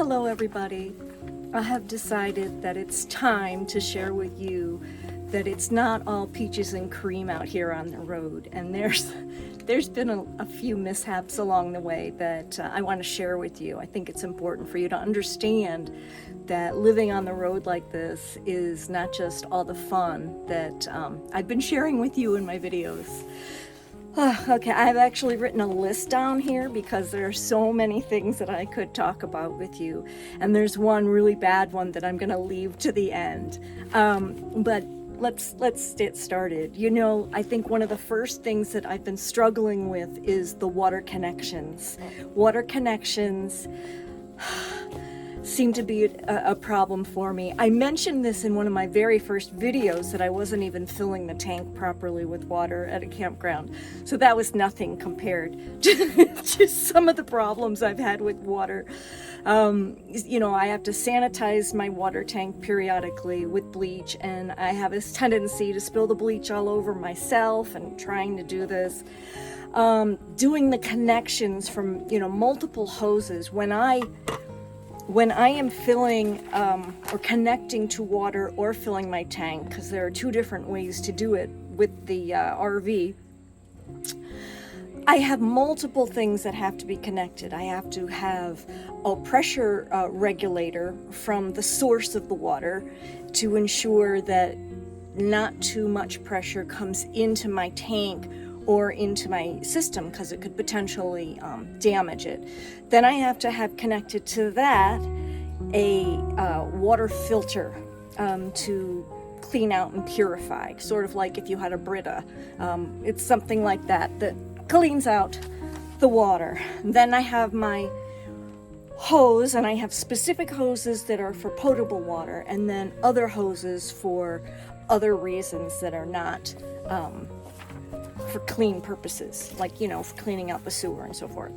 Hello everybody. I have decided that it's time to share with you that it's not all peaches and cream out here on the road, and there's been a few mishaps along the way that I want to share with you. I think it's important for you to understand that living on the road like this is not just all the fun that I've been sharing with you in my videos. Okay, I've actually written a list down here because there are so many things that I could talk about with you, and there's one really bad one that I'm going to leave to the end. But let's get started. You know, I think one of the first things that I've been struggling with is the water connections. Water connections seem to be a problem for me. I mentioned this in one of my very first videos that I wasn't even filling the tank properly with water at a campground. So that was nothing compared to some of the problems I've had with water. You know, I have to sanitize my water tank periodically with bleach, and I have this tendency to spill the bleach all over myself and trying to do this. Doing the connections from, you know, multiple hoses. When I am filling or connecting to water or filling my tank, because there are two different ways to do it with the RV, I have multiple things that have to be connected. I have to have a pressure regulator from the source of the water to ensure that not too much pressure comes into my tank or into my system, because it could potentially damage it. Then I have to have connected to that a water filter to clean out and purify, sort of like if you had a Brita. It's something like that cleans out the water. Then I have my hose, and I have specific hoses that are for potable water, and then other hoses for other reasons that are not for clean purposes, like, you know, for cleaning out the sewer and so forth.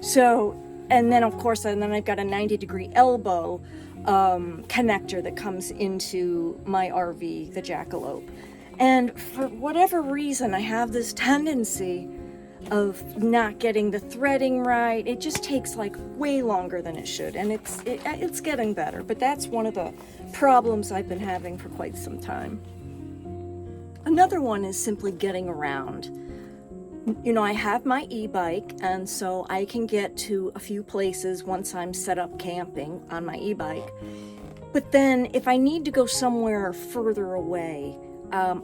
So, and then of course, and then I've got a 90-degree elbow connector that comes into my RV, the Jackalope. And for whatever reason, I have this tendency of not getting the threading right. It just takes like way longer than it should, and it's getting better, but that's one of the problems I've been having for quite some time. Another one is simply getting around. You know, I have my e-bike, and so I can get to a few places once I'm set up camping on my e-bike. But then if I need to go somewhere further away,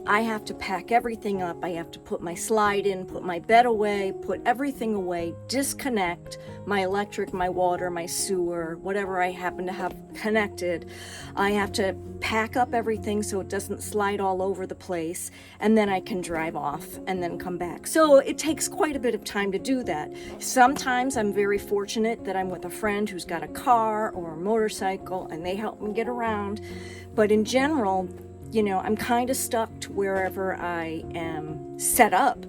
I have to pack everything up. I have to put my slide in, put my bed away, put everything away, disconnect my electric, my water, my sewer, whatever I happen to have connected. I have to pack up everything so it doesn't slide all over the place, and then I can drive off and then come back. So it takes quite a bit of time to do that. Sometimes I'm very fortunate that I'm with a friend who's got a car or a motorcycle, and they help me get around. But in general, you know, I'm kind of stuck to wherever I am set up.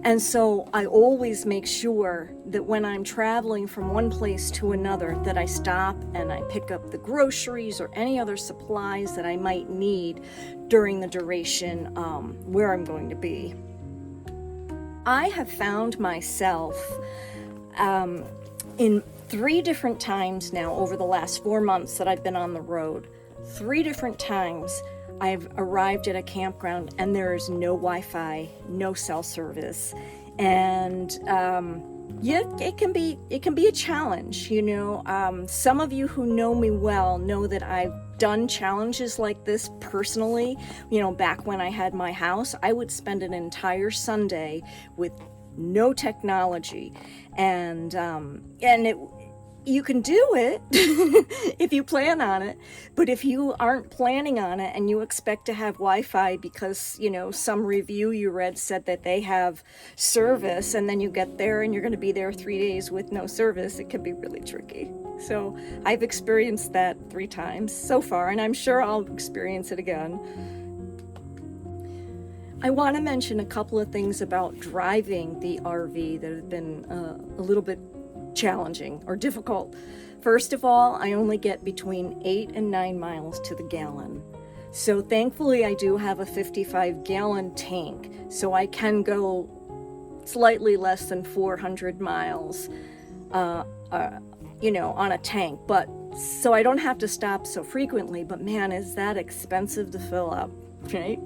And so I always make sure that when I'm traveling from one place to another, that I stop and I pick up the groceries or any other supplies that I might need during the duration where I'm going to be. I have found myself in 3 different times now over the last 4 months that I've been on the road. 3 different times I've arrived at a campground and there is no Wi-Fi, no cell service, and yeah, it can be a challenge. You know, some of you who know me well know that I've done challenges like this personally. You know, back when I had my house, I would spend an entire Sunday with no technology, and you can do it if you plan on it, but if you aren't planning on it and you expect to have Wi-Fi because, you know, some review you read said that they have service, and then you get there and you're going to be there 3 days with no service, it can be really tricky. So I've experienced that 3 times so far, and I'm sure I'll experience it again. I want to mention a couple of things about driving the RV that have been a little bit challenging or difficult. First of all, I only get between 8 and 9 miles to the gallon. So thankfully I do have a 55-gallon tank, so I can go slightly less than 400 miles, you know, on a tank. But so I don't have to stop so frequently, but man, is that expensive to fill up, right?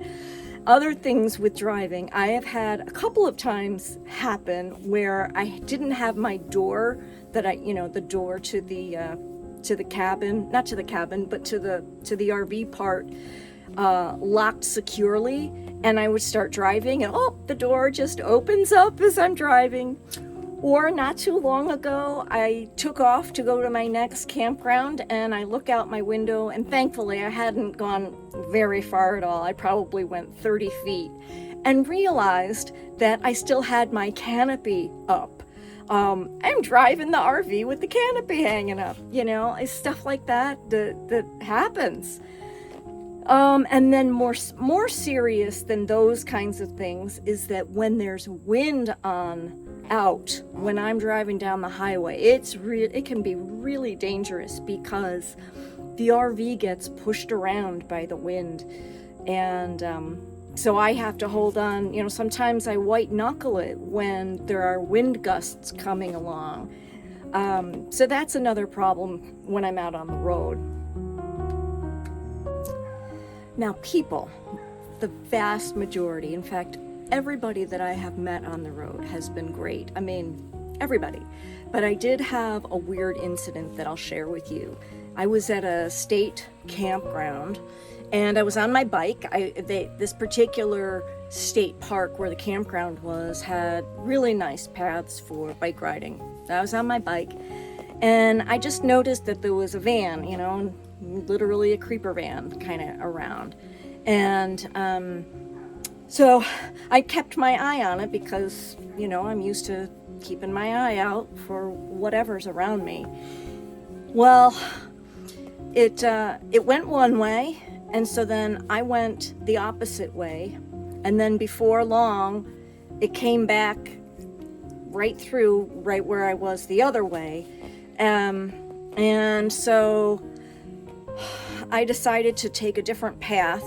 Other things with driving, I have had a couple of times happen where I didn't have my door that the door to the cabin, not to the cabin, but to the RV part, locked securely, and I would start driving and the door just opens up as I'm driving. Or not too long ago, I took off to go to my next campground, and I look out my window, and thankfully I hadn't gone very far at all. I probably went 30 feet, and realized that I still had my canopy up. I'm driving the RV with the canopy hanging up, it's stuff like that happens. And then more serious than those kinds of things is that when there's wind out, when I'm driving down the highway, it can be really dangerous because the RV gets pushed around by the wind, and so I have to hold on. Sometimes I white knuckle it when there are wind gusts coming along. So that's another problem when I'm out on the road. Now, people, the vast majority, in fact, everybody that I have met on the road has been great. I mean, everybody. But I did have a weird incident that I'll share with you. I was at a state campground, and I was on my bike. This particular state park where the campground was had really nice paths for bike riding. I was on my bike, and I just noticed that there was a van, literally a creeper van kind of around. And so I kept my eye on it because, I'm used to keeping my eye out for whatever's around me. Well, it went one way, and so then I went the opposite way, and then before long it came back right through right where I was the other way. And so I decided to take a different path,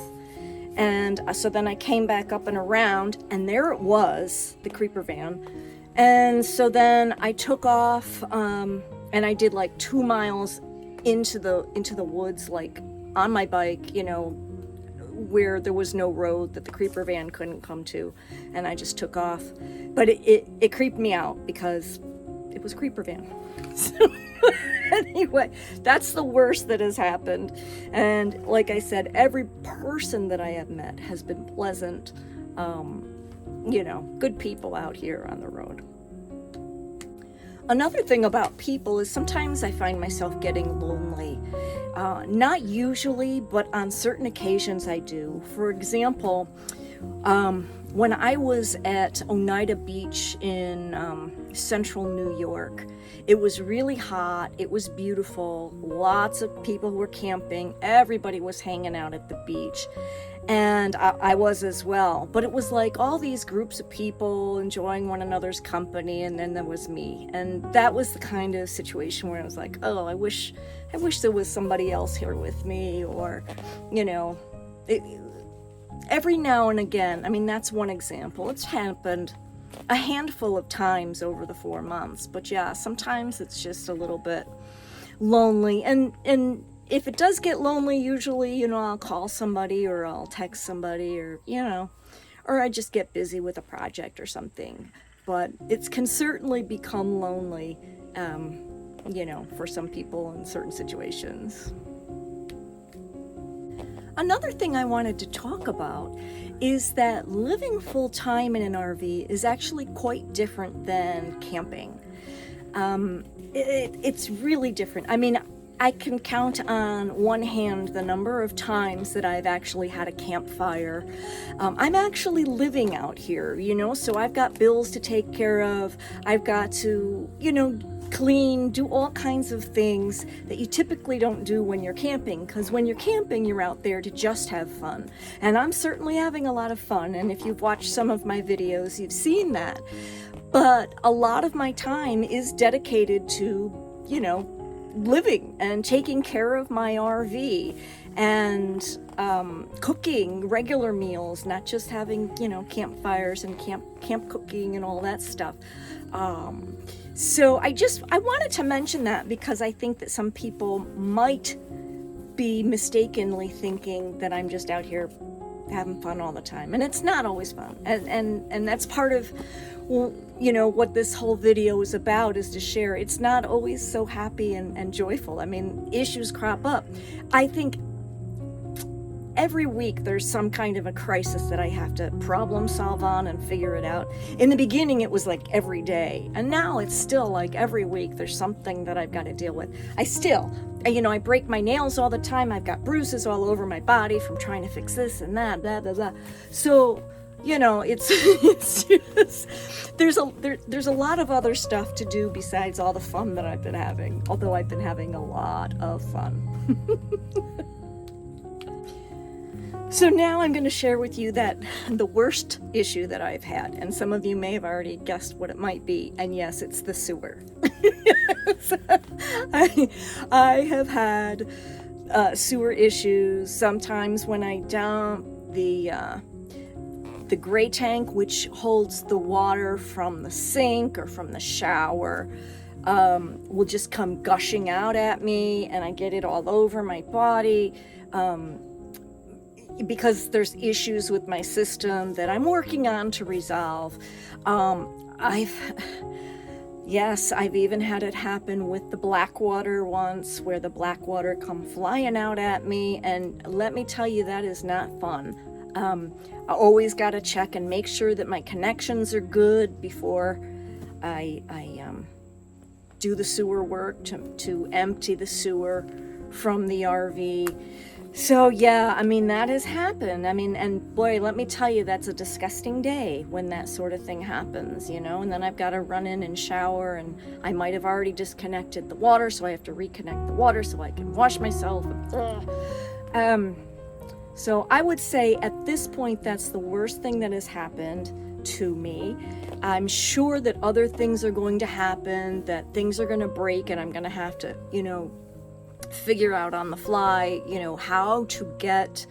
and so then I came back up and around, and there it was, the creeper van. And so then I took off, and I did like 2 miles into the woods, like on my bike, where there was no road that the creeper van couldn't come to, and I just took off. But it creeped me out because it was a creeper van. So anyway, that's the worst that has happened. And like I said, every person that I have met has been pleasant, good people out here on the road. Another thing about people is sometimes I find myself getting lonely. Not usually, but on certain occasions I do. For example, when I was at Oneida Beach in central New York, it was really hot, it was beautiful, lots of people were camping, everybody was hanging out at the beach, and I was as well. But it was like all these groups of people enjoying one another's company, and then there was me. And that was the kind of situation where I was like, oh, I wish there was somebody else here with me, or, every now and again. I mean, that's one example. It's happened a handful of times over the 4 months, but yeah, sometimes it's just a little bit lonely. And if it does get lonely, usually, I'll call somebody, or I'll text somebody, or, or I just get busy with a project or something. But it can certainly become lonely, for some people in certain situations. Another thing I wanted to talk about is that living full-time in an RV is actually quite different than camping. It's really different. I mean, I can count on one hand the number of times that I've actually had a campfire. I'm actually living out here, so I've got bills to take care of. I've got to, clean, do all kinds of things that you typically don't do when you're camping, because when you're camping, you're out there to just have fun. And I'm certainly having a lot of fun, and if you've watched some of my videos, you've seen that. But a lot of my time is dedicated to, living and taking care of my RV and cooking regular meals, not just having, campfires and camp cooking and all that stuff. So I wanted to mention that because I think that some people might be mistakenly thinking that I'm just out here having fun all the time, and it's not always fun, and that's part of what this whole video is about, is to share. It's not always so happy and joyful. I mean, issues crop up. I think every week there's some kind of a crisis that I have to problem solve on and figure it out. In the beginning it was like every day, and now it's still like every week there's something that I've got to deal with. I break my nails all the time. I've got bruises all over my body from trying to fix this and that, blah blah blah. So it's just, there's a lot of other stuff to do besides all the fun that I've been having, although I've been having a lot of fun. So now I'm going to share with you that the worst issue that I've had, and some of you may have already guessed what it might be, and yes, it's the sewer. I have had sewer issues. Sometimes when I dump the gray tank, which holds the water from the sink or from the shower, will just come gushing out at me, and I get it all over my body. Because there's issues with my system that I'm working on to resolve. I've even had it happen with the black water once, where the black water come flying out at me, and let me tell you, that is not fun. I always got to check and make sure that my connections are good before I do the sewer work to empty the sewer from the RV. So yeah, that has happened. And boy, let me tell you, that's a disgusting day when that sort of thing happens, and then I've got to run in and shower, and I might have already disconnected the water, so I have to reconnect the water so I can wash myself. So I would say at this point, that's the worst thing that has happened to me. I'm sure that other things are going to happen, that things are going to break, and I'm going to have to, figure out on the fly, how to get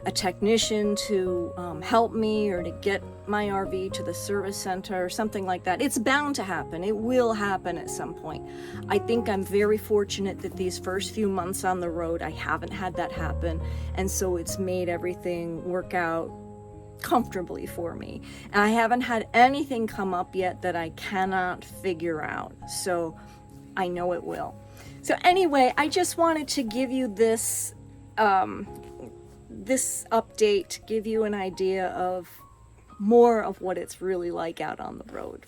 a technician to help me, or to get my RV to the service center or something like that. It's bound to happen. It will happen at some point. I think I'm very fortunate that these first few months on the road, I haven't had that happen. And so it's made everything work out comfortably for me. And I haven't had anything come up yet that I cannot figure out. So I know it will. So anyway, I just wanted to give you this this update, give you an idea of more of what it's really like out on the road.